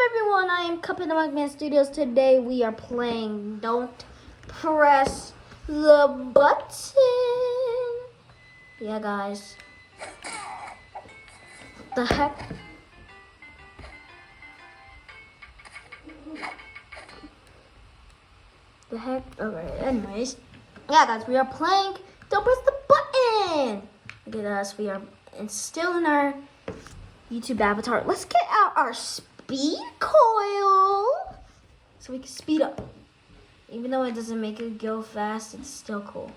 everyone? I am Cuphead the Mugman Studios. Today we are playing Don't Press the Button. Yeah, guys. The heck? Okay, anyways. Yeah, guys, we are playing Don't Press the Button. Look at us. We are still in our YouTube avatar. Let's get out our speed coil so we can speed up. Even though it doesn't make it go fast, it's still cool.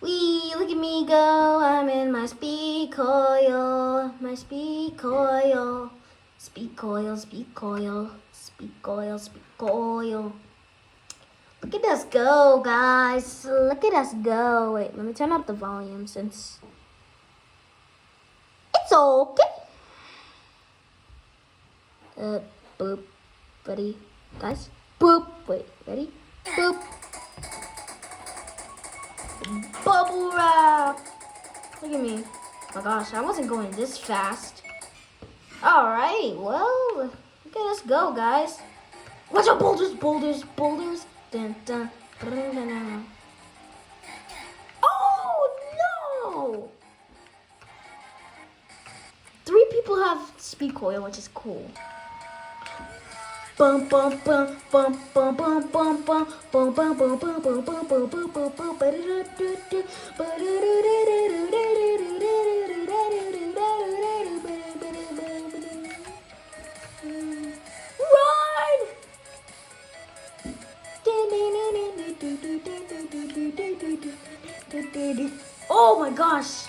Wee, look at me go. I'm in my speed coil. My speed coil. Speed coil, speed coil. Speed coil, speed coil. Look at us go, guys. Look at us go. Wait, let me turn up the volume since it's okay. Boop. Ready? Guys? Boop. Wait, ready? Boop. Bubble wrap. Look at me. Oh my gosh, I wasn't going this fast. Alright, well, look at us go, guys. Watch out, boulders, boulders, boulders. Dun, dun, dun, dun, dun. Oh, no! 3 people have speed coil, which is cool. Bum bum bum bum bum bum bum bum bum bum bum bum bum bum bum bum bum bum. Run! Oh my gosh!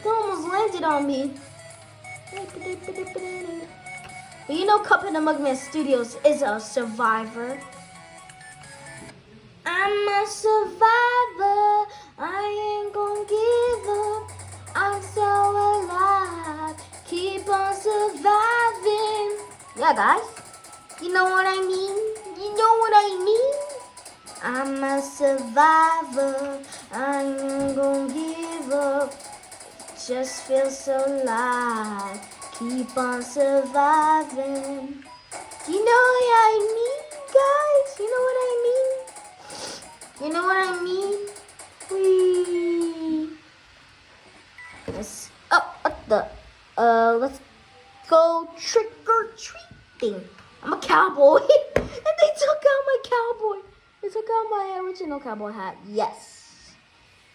That almost landed on me. But you know Cuphead the Mugman Studios is a survivor. I'm a survivor. I ain't gonna give up. I'm so alive. Keep on surviving. Yeah, guys. You know what I mean? You know what I mean? I'm a survivor. I ain't gonna give up. Just feel so alive. Keep on surviving. You know what I mean, guys? You know what I mean? You know what I mean? Whee. Let's let's go trick or treating. I'm a cowboy, and they took out my cowboy. They took out my original cowboy hat. Yes,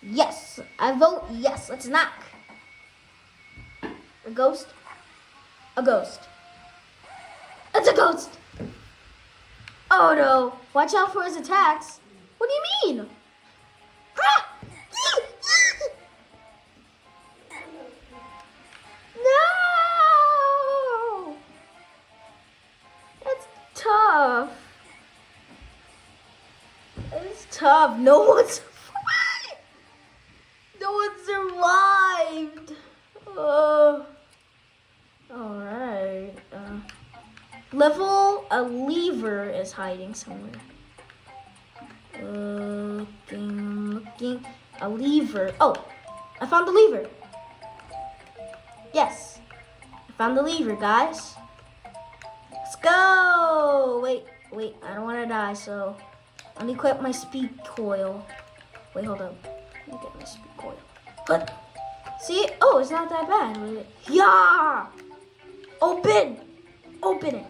yes, I vote yes. Let's knock. A ghost. A ghost. It's a ghost! Oh no. Watch out for his attacks. What do you mean? Ah! No! That's tough. It's tough. No one survived. Oh. Alright. Level, a lever is hiding somewhere. Looking. A lever. Oh, I found the lever. Yes. I found the lever, guys. Let's go. Wait. I don't want to die, so let me equip my speed coil. Wait, hold up. Let me get my speed coil. But see? Oh, it's not that bad. Wait. Yeah! Open it.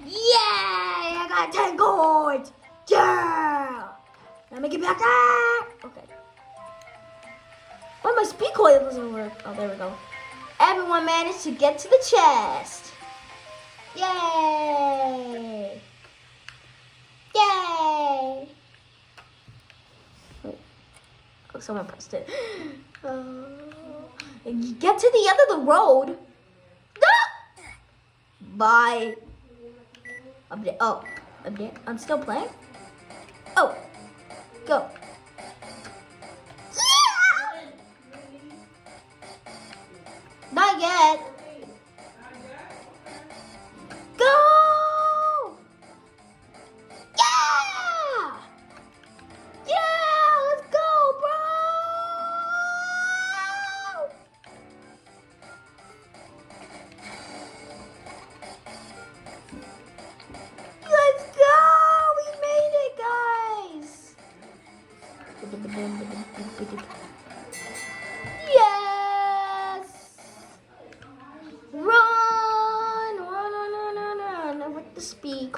Yay! I got 10 coins. Yeah! Let me get back up. Okay. Why my speed coil doesn't work? Oh, there we go. Everyone managed to get to the chest. Yay! Yay! Wait. Oh, someone pressed it. You get to the end of the road. No! Bye. Update. Oh, update. I'm still playing. Oh, go. Yeah! Not yet. Go! Yeah! Yeah! Let's go, bro!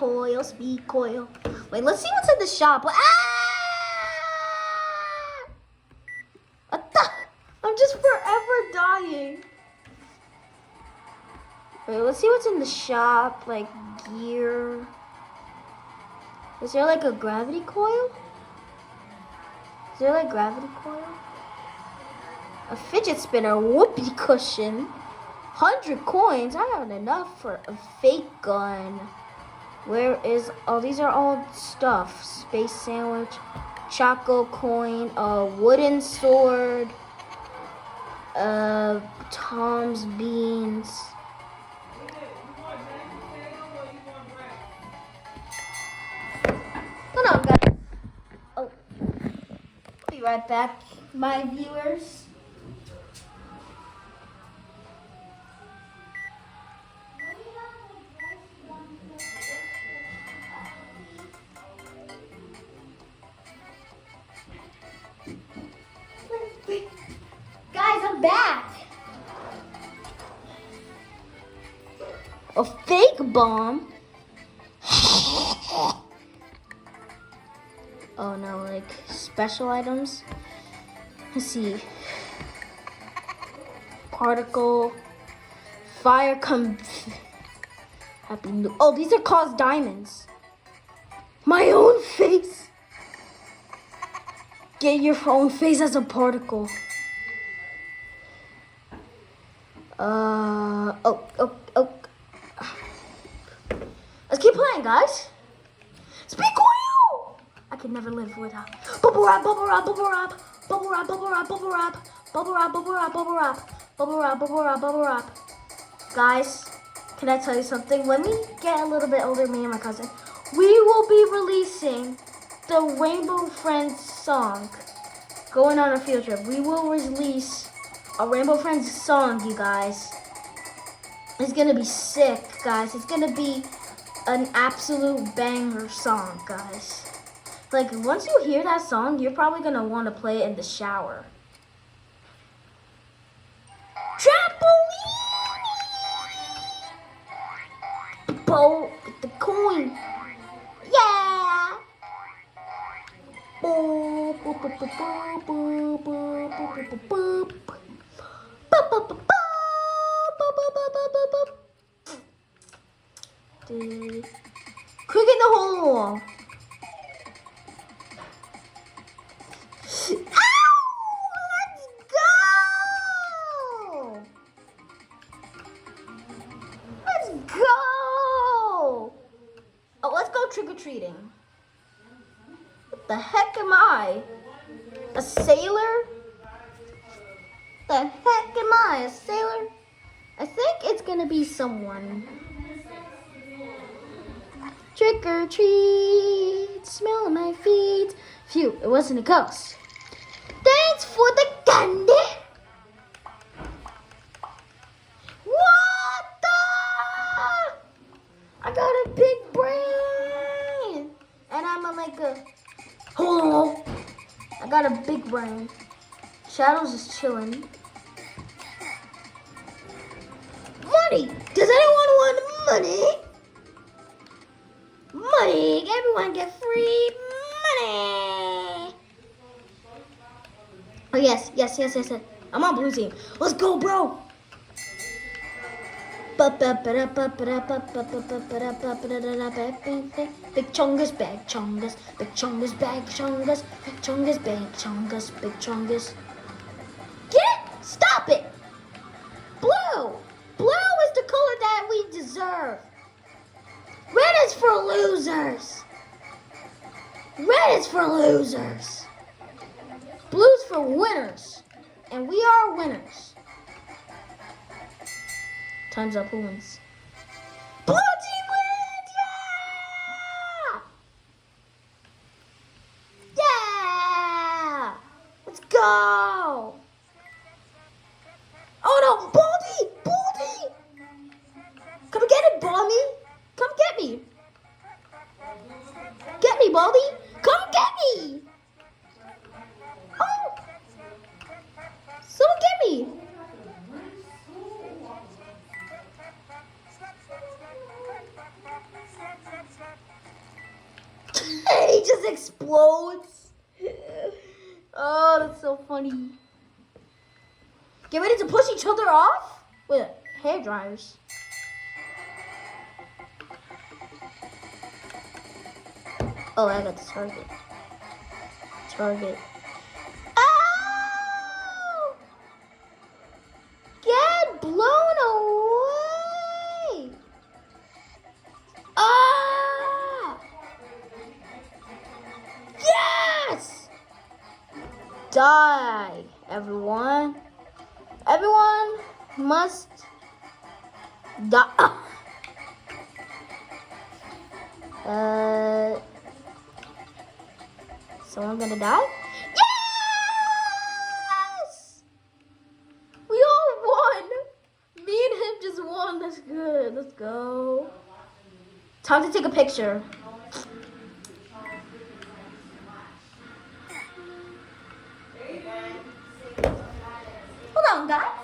coil, speed coil. Wait, let's see what's in the shop. I'm just forever dying. Wait, let's see what's in the shop. Like gear. Is there like a gravity coil? Is there like gravity coil? A fidget spinner, whoopee cushion. 100 coins. I have enough for a fake gun. Where is, oh, these are all stuff. Space sandwich, choco coin, a wooden sword, Tom's beans. Hold on, guys. Oh, I'll be right back, my viewers. Guys, I'm back. A fake bomb. Oh no, like special items. Let's see. Particle. Fire Happy New. Oh, these are caused diamonds. My own face. Get your own face as a particle. Oh. Let's keep playing, guys. Speak coil! I could never live without. Bubble wrap, bubble wrap, bubble wrap, bubble wrap, bubble wrap, bubble wrap, bubble wrap, bubble wrap, bubble wrap, bubble wrap, bubble wrap, bubble wrap. Guys, can I tell you something? When we get a little bit older, me and my cousin, we will be releasing the Rainbow Friends song. Going on a field trip. We will release a Rainbow Friends song, you guys. It's gonna be sick, guys. It's gonna be an absolute banger song, guys. Like, once you hear that song, you're probably gonna want to play it in the shower. Trampoline! Bow with the coin. Yeah! Boop, boop, boop, boop, boop, boop, boop, boop, boop. Boop, boop, boop, boop, boop, boop, boop, boop, boop. Quick in the hole. Let's go! Oh, let's go trick-or-treating. What the heck am I? A sailor? The heck am I? A sailor? I think it's gonna be someone. Trick or treat, smell my feet. Phew, it wasn't a ghost. Thanks for the candy. What the? I got a big brain. And I'm I got a big brain. Shadows is chilling. Money. Does anyone want money? Money. Everyone get free money. Oh, yes. I'm on blue team. Let's go, bro. Big chungus, bag chungus, big chungus, bag chungus, big chungus, bag chungus, big chungus. Get it! Stop it! Blue! Blue is the color that we deserve. Red is for losers. Red is for losers. Blue's for winners. And we are winners. Time's up, who wins? Blue team wins! Yeah! Yeah! Let's go! Oh no, Baldy! Baldy! Come get it, Baldy! Come get me! Get me, Baldy! Come get me! Oh! Someone get me! just explodes. Oh, that's so funny. Get ready to push each other off with hair dryers. Oh, I got the target. Target. Ow! Get blown away! Ah! Yes! Die, everyone. Everyone must die. Someone gonna die? Yes! We all won! Me and him just won. That's good. Let's go. Time to take a picture. Hold on, guys.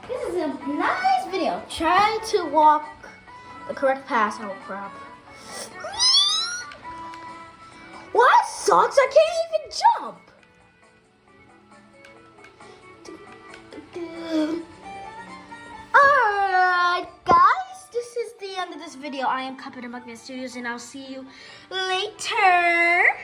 This is a nice video. Try to walk the correct path. Oh crap. What sucks? I can't even jump. Alright guys, this is the end of this video. I am Cuphead of Mukman Studios and I'll see you later.